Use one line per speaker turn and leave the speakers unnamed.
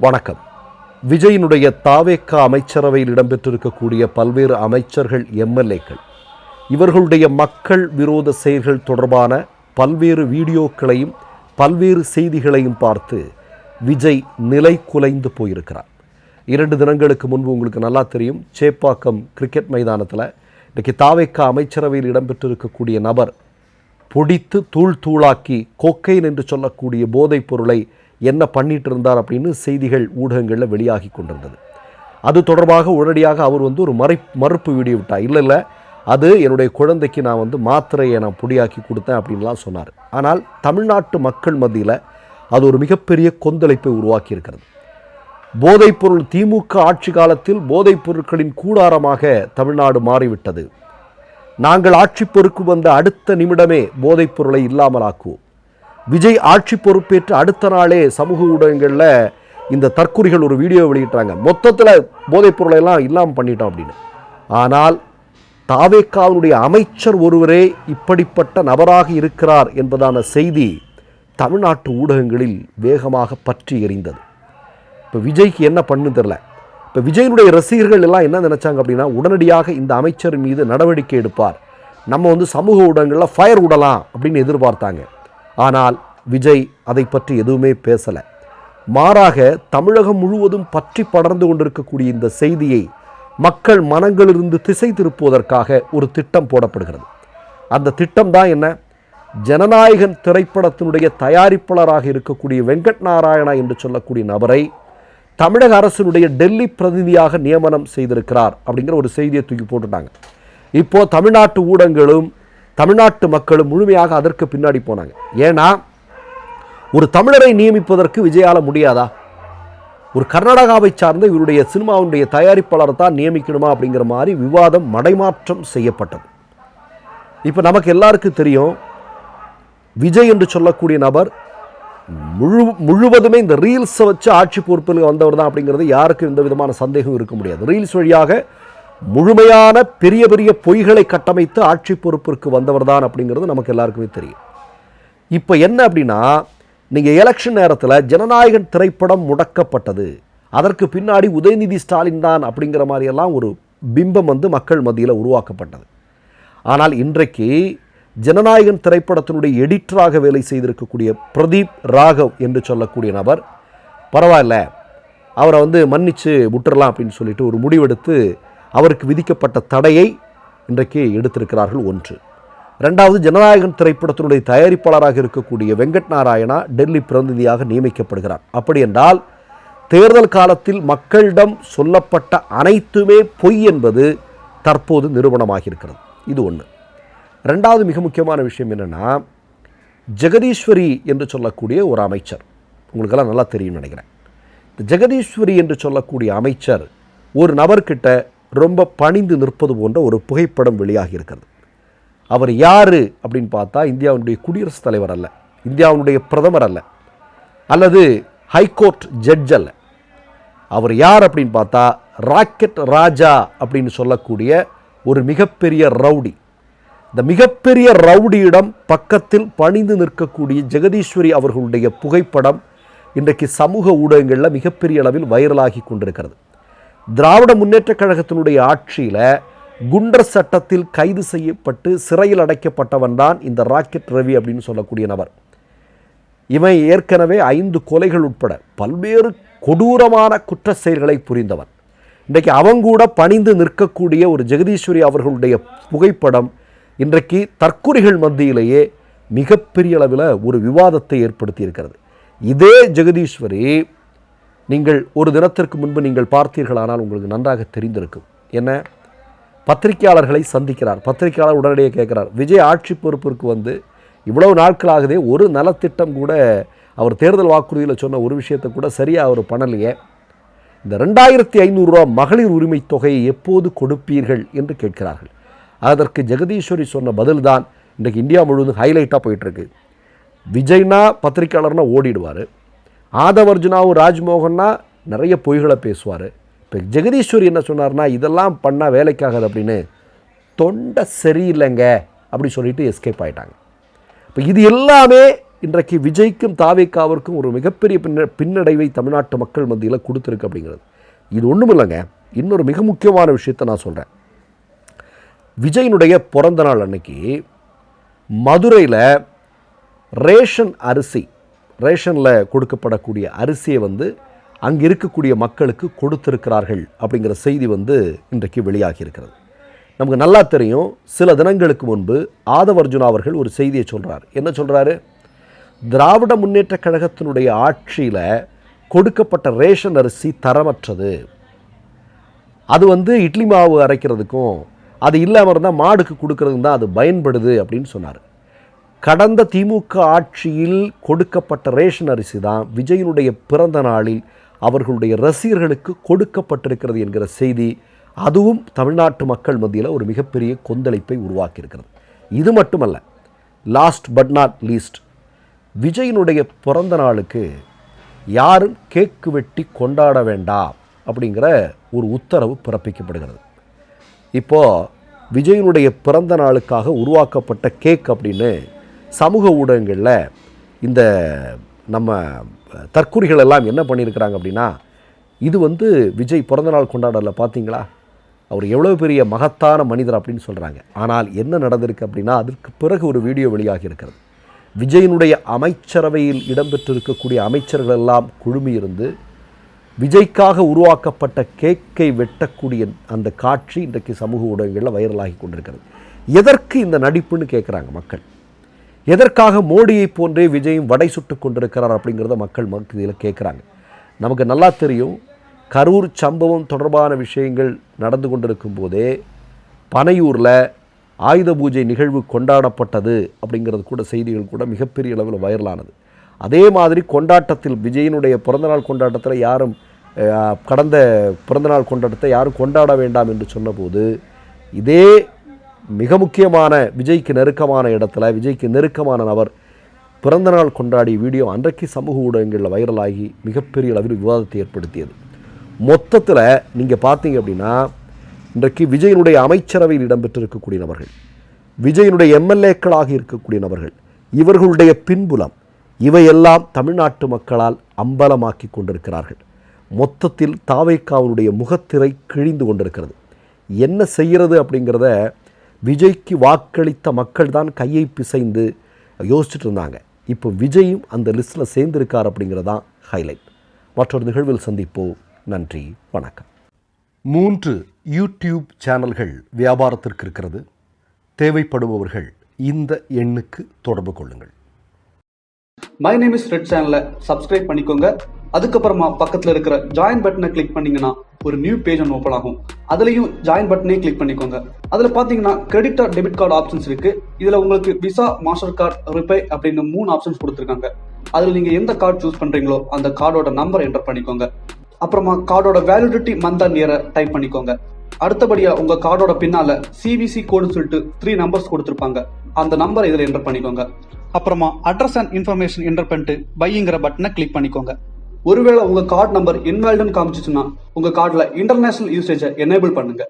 வணக்கம். விஜயினுடைய தாவேக்கா அமைச்சரவையில் இடம்பெற்றிருக்கக்கூடிய பல்வேறு அமைச்சர்கள், எம்எல்ஏக்கள், இவர்களுடைய மக்கள் விரோத செயல்கள் தொடர்பான பல்வேறு வீடியோக்களையும் பல்வேறு செய்திகளையும் பார்த்து விஜய் நிலை குலைந்து போயிருக்கிறார். 2 தினங்களுக்கு முன்பு உங்களுக்கு நல்லா தெரியும், சேப்பாக்கம் கிரிக்கெட் மைதானத்தில் இன்றைக்கு தாவேக்கா அமைச்சரவையில் இடம்பெற்றிருக்கக்கூடிய நபர் பொடித்து தூள் தூளாக்கி கொக்கைன் என்று சொல்லக்கூடிய போதைப் பொருளை என்ன பண்ணிட்டு இருந்தார் அப்படின்னு செய்திகள் ஊடகங்களில் வெளியாகி கொண்டிருந்தது. அது தொடர்பாக உடனடியாக அவர் ஒரு மறுப்பு வீடியோ விட்டார். இல்லை, அது என்னுடைய குழந்தைக்கு நான் மாத்திரையை நான் பொடியாக்கி கொடுத்தேன் அப்படின்லாம் சொன்னார். ஆனால் தமிழ்நாட்டு மக்கள் மத்தியில் அது ஒரு மிகப்பெரிய கொந்தளிப்பை உருவாக்கி இருக்கிறது. போதைப்பொருள் திமுக ஆட்சி காலத்தில் போதைப் பொருட்களின் கூடாரமாக தமிழ்நாடு மாறிவிட்டது. நாங்கள் ஆட்சி பொறுப்பு வந்த அடுத்த நிமிடமே போதைப் பொருளை இல்லாமலாக்குவோம். விஜய் ஆட்சி பொறுப்பேற்ற அடுத்த நாளே சமூக ஊடகங்களில் இந்த தற்குறிகள் ஒரு வீடியோ வெளியிட்டாங்க, மொத்தத்தில் போதைப் பொருளை எல்லாம் இல்லாமல் பண்ணிட்டோம் அப்படின்னு. ஆனால் தாவேக்காவுடைய அமைச்சர் ஒருவரே இப்படிப்பட்ட நபராக இருக்கிறார் என்பதான செய்தி தமிழ்நாட்டு ஊடகங்களில் வேகமாக பற்றி எறிந்தது. இப்போ விஜய்க்கு என்ன பண்ணுன்னு தெரில. இப்போ விஜயனுடைய ரசிகர்கள் எல்லாம் என்ன நினச்சாங்க அப்படின்னா, உடனடியாக இந்த அமைச்சர் மீது நடவடிக்கை எடுப்பார், நம்ம சமூக ஊடகங்களில் ஃபயர் விடலாம் அப்படின்னு எதிர்பார்த்தாங்க. ஆனால் விஜய் அதை பற்றி எதுவுமே பேசலை. மாறாக தமிழகம் முழுவதும் பற்றி படர்ந்து கொண்டிருக்கக்கூடிய இந்த செய்தியை மக்கள் மனங்களிலிருந்து திசை திருப்புவதற்காக ஒரு திட்டம் போடப்படுகிறது. அந்த திட்டம் தான் என்ன? ஜனநாயகன் திரைப்படத்தினுடைய தயாரிப்பாளராக இருக்கக்கூடிய வெங்கட் நாராயணா என்று சொல்லக்கூடிய நபரை தமிழக அரசினுடைய டெல்லி பிரதிநிதியாக நியமனம் செய்திருக்கிறார் அப்படிங்கிற ஒரு செய்தியை தூக்கி போட்டுட்டாங்க. இப்போது தமிழ்நாட்டு ஊடகங்களும் தமிழ்நாட்டு மக்களும் முழுமையாக அதற்கு பின்னாடி போனாங்க. ஏன்னா, ஒரு தமிழரை நியமிப்பதற்கு விஜயால முடியாதா? ஒரு கர்நாடகாவை சார்ந்த இவருடைய சினிமாவுடைய தயாரிப்பாளரை தான் நியமிக்கணுமா அப்படிங்கிற மாதிரி விவாதம் மடைமாற்றம் செய்யப்பட்டது. இப்போ நமக்கு எல்லாருக்கும் தெரியும், விஜய் என்று சொல்லக்கூடிய நபர் முழுவதுமே இந்த ரீல்ஸை வச்சு ஆட்சி பொறுப்பில் வந்தவர் தான் அப்படிங்கிறது யாருக்கும் எந்த விதமான சந்தேகம் இருக்க முடியாது. ரீல்ஸ் வழியாக முழுமையான பெரிய பெரிய பொய்களை கட்டமைத்து ஆட்சி பொறுப்பிற்கு வந்தவர் தான் அப்படிங்கிறது நமக்கு எல்லாருக்குமே தெரியும். இப்போ என்ன அப்படின்னா, நீங்கள் எலெக்ஷன் நேரத்தில் ஜனநாயகன் திரைப்படம் முடக்கப்பட்டது, அதற்கு பின்னாடி உதயநிதி ஸ்டாலின் தான் அப்படிங்கிற மாதிரியெல்லாம் ஒரு பிம்பம் மக்கள் மத்தியில் உருவாக்கப்பட்டது. ஆனால் இன்றைக்கு ஜனநாயகன் திரைப்படத்தினுடைய எடிட்டராக வேலை செய்திருக்கக்கூடிய பிரதீப் ராகவ் என்று சொல்லக்கூடிய நபர், பரவாயில்ல அவரை மன்னிச்சு விட்டுறலாம் அப்படின்னு சொல்லிட்டு ஒரு முடிவெடுத்து அவருக்கு விதிக்கப்பட்ட தடையை இன்றைக்கு எடுத்திருக்கிறார்கள். 1. 2வது, ஜனநாயகன் திரைப்படத்தினுடைய தயாரிப்பாளராக இருக்கக்கூடிய வெங்கட் நாராயணா டெல்லி பிரதிநிதியாக நியமிக்கப்படுகிறார். அப்படி என்றால் தேர்தல் காலத்தில் மக்களிடம் சொல்லப்பட்ட அனைத்துமே பொய் என்பது தற்போது நிரூபணமாக இருக்கிறது. இது 1. 2வது மிக முக்கியமான விஷயம் என்னென்னா, ஜெகதீஸ்வரி என்று சொல்லக்கூடிய ஒரு அமைச்சர், உங்களுக்கெல்லாம் நல்லா தெரியும் நினைக்கிறேன். இந்த ஜெகதீஸ்வரி என்று சொல்லக்கூடிய அமைச்சர் ஒரு நபர்கிட்ட ரொம்ப பணிந்து நிற்பது போன்ற ஒரு புகைப்படம் வெளியாகி இருக்கிறது. அவர் யார் அப்படின்னு பார்த்தா, இந்தியாவுடைய குடியரசுத் தலைவர் அல்ல, இந்தியாவுடைய பிரதமர் அல்ல, அல்லது ஹைகோர்ட் ஜட்ஜ் அல்ல. அவர் யார் அப்படின்னு பார்த்தா, ராக்கெட் ராஜா அப்படின்னு சொல்லக்கூடிய ஒரு மிகப்பெரிய ரவுடி. இந்த மிகப்பெரிய ரவுடியிடம் பக்கத்தில் பணிந்து நிற்கக்கூடிய ஜெகதீஸ்வரி அவர்களுடைய புகைப்படம் இன்றைக்கு சமூக ஊடகங்களில் மிகப்பெரிய அளவில் வைரலாகி கொண்டிருக்கிறது. திராவிட முன்னேற்றக் கழகத்தினுடைய ஆட்சியில் குண்டர் சட்டத்தில் கைது செய்யப்பட்டு சிறையில் அடைக்கப்பட்டவன் தான் இந்த ராக்கெட் ரவி அப்படின்னு சொல்லக்கூடிய நபர். இவன் ஏற்கனவே 5 கொலைகள் உட்பட பல்வேறு கொடூரமான குற்ற செயல்களை புரிந்தவன். இன்றைக்கு அவங்கூட பணிந்து நிற்கக்கூடிய ஒரு ஜெகதீஸ்வரி அவர்களுடைய புகைப்படம் இன்றைக்கு தற்குறிகள் மத்தியிலேயே மிகப்பெரிய அளவில் ஒரு விவாதத்தை ஏற்படுத்தி இருக்கிறது. இதே ஜெகதீஸ்வரி நீங்கள் ஒரு தினத்திற்கு முன்பு நீங்கள் பார்த்தீர்களானால் உங்களுக்கு நன்றாக தெரிந்திருக்கும். என்ன, பத்திரிகையாளர்களை சந்திக்கிறார். பத்திரிகையாளர் உடனடியாக கேட்குறார், விஜய் ஆட்சி பொறுப்பிற்கு இவ்வளவு நாட்களாகவே ஒரு நலத்திட்டம் கூட அவர் தேர்தல் வாக்குறுதியில் சொன்ன ஒரு விஷயத்தை கூட சரியாக அவர் பண்ணலையே, இந்த 2500 ரூபா மகளிர் உரிமை தொகையை எப்போது கொடுப்பீர்கள் என்று கேட்கிறார்கள். அதற்கு ஜெகதீஸ்வரி சொன்ன பதில் தான் இன்றைக்கு இந்தியா முழுவதும் ஹைலைட்டாக போயிட்டுருக்கு. விஜய்னா பத்திரிகையாளர்னா ஓடிடுவார், ஆதவர்ஜுனாவும் ராஜ்மோகன்னா நிறைய பொய்களை பேசுவார். இப்போ ஜெகதீஸ்வரி என்ன சொன்னார்னா, இதெல்லாம் பண்ணால் வேலைக்காகாது அப்படின்னு தொண்டை சரியில்லைங்க அப்படி சொல்லிட்டு எஸ்கேப் ஆகிட்டாங்க. இப்போ இது எல்லாமே இன்றைக்கு விஜய்க்கும் தாவேக்காவிற்கும் ஒரு மிகப்பெரிய பின்னடைவை தமிழ்நாட்டு மக்கள் மத்தியில் கொடுத்துருக்கு அப்படிங்கிறது. இது ஒன்றும் இல்லைங்க, இன்னொரு மிக முக்கியமான விஷயத்தை நான் சொல்கிறேன். விஜயினுடைய பிறந்த நாள் அன்னைக்கு மதுரையில் ரேஷன் அரிசி, ரேஷனில் கொடுக்கப்படக்கூடிய அரிசியை அங்கே இருக்கக்கூடிய மக்களுக்கு கொடுத்திருக்கிறார்கள் அப்படிங்கிற செய்தி இன்றைக்கு வெளியாகி இருக்கிறது. நமக்கு நல்லா தெரியும், சில தினங்களுக்கு முன்பு ஆதவர்ஜுனா அவர்கள் ஒரு செய்தியை சொல்கிறார். என்ன சொல்கிறாரு? திராவிட முன்னேற்ற கழகத்தினுடைய ஆட்சியில் கொடுக்கப்பட்ட ரேஷன் அரிசி தரமற்றது, அது இட்லி மாவு அரைக்கிறதுக்கும் அது இல்லாமல் இருந்தால் மாடுக்கு கொடுக்கறதுக்கும் தான் அது பயன்படுது அப்படின்னு சொன்னார். கடந்த திமுக ஆட்சியில் கொடுக்கப்பட்ட ரேஷன் அரிசி தான் விஜயினுடைய பிறந்த நாளில் அவர்களுடைய ரசிகர்களுக்கு கொடுக்கப்பட்டிருக்கிறது என்கிற செய்தி, அதுவும் தமிழ்நாட்டு மக்கள் மத்தியில் ஒரு மிகப்பெரிய கொந்தளிப்பை உருவாக்கியிருக்கிறது. இது மட்டுமல்ல, லாஸ்ட் பட் நாட் லீஸ்ட், விஜயினுடைய பிறந்த நாளுக்கு யாரும் கேக்கு வெட்டி கொண்டாட வேண்டாம் அப்படிங்கிற ஒரு உத்தரவு பிறப்பிக்கப்படுகிறது. இப்போது விஜயினுடைய பிறந்த நாளுக்காக உருவாக்கப்பட்ட கேக் அப்படின்னு சமூக ஊடகங்களில் இந்த நம்ம தற்குறிகள் எல்லாம் என்ன பண்ணியிருக்கிறாங்க அப்படின்னா, இது விஜய் பிறந்தநாள் கொண்டாடல, பார்த்தீங்களா, அவர் எவ்வளோ பெரிய மகத்தான மனிதர் அப்படின்னு சொல்கிறாங்க. ஆனால் என்ன நடந்திருக்கு அப்படின்னா, அதற்கு பிறகு ஒரு வீடியோ வெளியாகி இருக்கிறது. விஜயினுடைய அமைச்சரவையில் இடம்பெற்றிருக்கக்கூடிய அமைச்சர்கள் எல்லாம் குழுமியிருந்து விஜய்க்காக உருவாக்கப்பட்ட கேக்கை வெட்டக்கூடிய அந்த காட்சி இன்றைக்கு சமூக ஊடகங்களில் வைரலாகி கொண்டிருக்கிறது. எதற்கு இந்த நடிப்புன்னு கேட்குறாங்க மக்கள். எதற்காக மோடியை போன்றே விஜயும் வடை சுட்டு கொண்டிருக்கிறார் அப்படிங்கிறத மக்கள் இதில் கேட்குறாங்க. நமக்கு நல்லா தெரியும், கரூர் சம்பவம் தொடர்பான விஷயங்கள் நடந்து கொண்டிருக்கும் போதே பனையூரில் ஆயுத பூஜை நிகழ்வு கொண்டாடப்பட்டது அப்படிங்கிறது கூட செய்திகள் கூட மிகப்பெரிய அளவில் வைரலானது. அதே மாதிரி கொண்டாட்டத்தில் விஜயினுடைய பிறந்தநாள் கொண்டாட்டத்தில் யாரும் கடந்த பிறந்தநாள் கொண்டாட்டத்தை யாரும் கொண்டாட வேண்டாம் என்று சொன்னபோது, இதே மிக முக்கியமான விஜய்க்கு நெருக்கமான இடத்துல விஜய்க்கு நெருக்கமான நபர் பிறந்தநாள் கொண்டாடிய வீடியோ அன்றைக்கு சமூக ஊடகங்களில் வைரலாகி மிகப்பெரிய அளவில் விவாதத்தை ஏற்படுத்தியது. மொத்தத்தில் நீங்கள் பார்த்தீங்க அப்படின்னா, இன்றைக்கு விஜயினுடைய அமைச்சரவையில் இடம்பெற்றிருக்கக்கூடிய நபர்கள், விஜயினுடைய எம்எல்ஏக்களாக இருக்கக்கூடிய நபர்கள், இவர்களுடைய பின்புலம், இவையெல்லாம் தமிழ்நாட்டு மக்களால் அம்பலமாக்கி கொண்டிருக்கிறார்கள். மொத்தத்தில் தாவேக்காவினுடைய முகத்திரை கிழிந்து கொண்டிருக்கிறது. என்ன செய்கிறது அப்படிங்கிறத விஜய்க்கு வாக்களித்த மக்கள் தான் கையை பிசைந்து யோசிச்சுட்டு இருந்தாங்க. இப்போ விஜயும் அந்த லிஸ்ட்டில் சேர்ந்திருக்கார் அப்படிங்கிறதான் ஹைலைட். மற்றொரு நிகழ்வில் சந்திப்போம். நன்றி, வணக்கம். 3 யூடியூப் சேனல்கள் வியாபாரத்திற்கு இருக்கிறது. தேவைப்படுபவர்கள் இந்த எண்ணுக்கு தொடர்பு கொள்ளுங்கள்.
மை நேம் இஸ் ரெட் சேனலை சப்ஸ்கிரைப் பண்ணிக்கோங்க. அதுக்கப்புறமா பக்கத்தில் இருக்கிற ஜாயின் பட்டனை கிளிக் பண்ணீங்கன்னா ஒரு நியூ பேஜ் ஒன்று ஓப்பன் ஆகும். அதுலேயும் ஜாயின் பட்டனே கிளிக் பண்ணிக்கோங்க. அதில் பார்த்தீங்கன்னா credit card, debit card options இருக்கு. இதில் உங்களுக்கு விசா, மாஸ்டர் கார்டு, ரிப்பே அப்படின்னு 3 ஆப்ஷன்ஸ் கொடுத்துருக்காங்க. அதில் நீங்கள் எந்த கார்டு சூஸ் பண்ணுறீங்களோ அந்த கார்டோட நம்பர் என்டர் பண்ணிக்கோங்க. அப்புறமா கார்டோட வேலிடிட்டி மந்த் அண்ட் இயரை டைப் பண்ணிக்கோங்க. அடுத்தபடியா உங்க கார்டோட பின்னால சிவிசி கோடுன்னு சொல்லிட்டு 3 நம்பர்ஸ் கொடுத்துருப்பாங்க. அந்த நம்பரை இதில் என்டர் பண்ணிக்கோங்க. அப்புறமா அட்ரஸ் அண்ட் இன்ஃபர்மேஷன் என்டர் பண்ணிட்டு பைங்கிற பட்டனை கிளிக் பண்ணிக்கோங்க. ஒருவேளை உங்க கார்டு நம்பர் இன்வாலிட்னு காமிச்சிச்சுன்னா உங்க கார்டுல இன்டர்நேஷனல் யூசேஜை எனேபிள் பண்ணுங்க.